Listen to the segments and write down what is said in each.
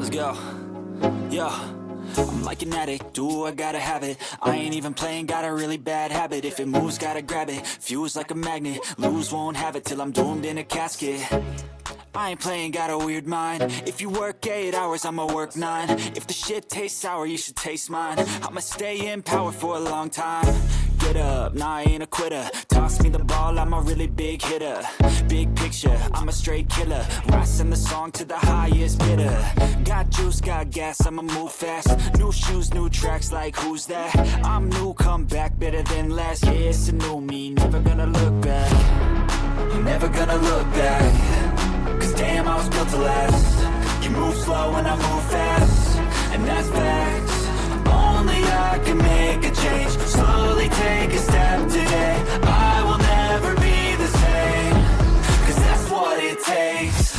Let's go. Yo, I'm like an addict, do I gotta have it. I ain't even playing, got a really bad habit. If it moves, gotta grab it, fuse like a magnet. Lose, won't have it till I'm doomed in a casket. I ain't playing, got a weird mind. If you work 8 hours, I'ma work 9. If the shit tastes sour, you should taste mine. I'ma stay in power for a long time. Get up, nah, I ain't a quitter. Toss me the ball, I'm a really big hitter. Big picture, I'm a straight killer. Rising the song to the highest bidder. Got juice, got gas, I'ma move fast. New shoes, new tracks, like who's that? I'm new, come back, better than last. Yeah, it's a new me, never gonna look back. Never gonna look back. Cause damn, I was built to last. You move slow and I move fast, and that's facts. Only I can make a change. Slowly take a step today. I will never be the same. Cause that's what it takes.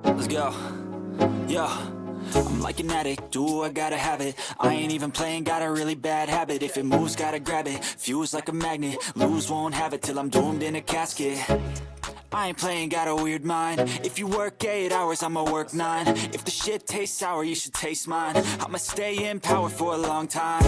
Let's go. Yo, I'm like an addict, do I gotta have it. I ain't even playing, got a really bad habit. If it moves, gotta grab it, fuse like a magnet. Lose, won't have it till I'm doomed in a casket. I ain't playing, got a weird mind. If you work 8 hours, I'ma work 9. If the shit tastes sour, you should taste mine. I'ma stay in power for a long time.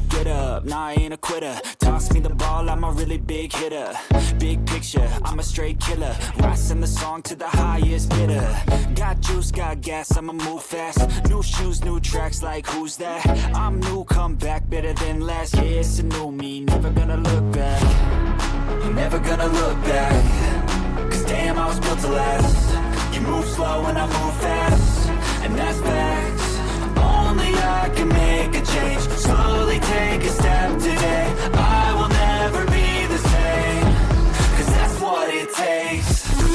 Get up, nah, I ain't a quitter. Toss me the ball, I'm a really big hitter. Big picture, I'm a straight killer. Rising the song to the highest bidder. Got juice, got gas, I'ma move fast. New shoes, new tracks, like who's that? I'm new, come back, better than last. Yeah, it's a new me, never gonna look back. Never gonna look back. Cause damn, I was built to last. You move slow and I move fast, and that's facts. Only I can make a change. Slowly take a step today. I will never be the same. Cause that's what it takes.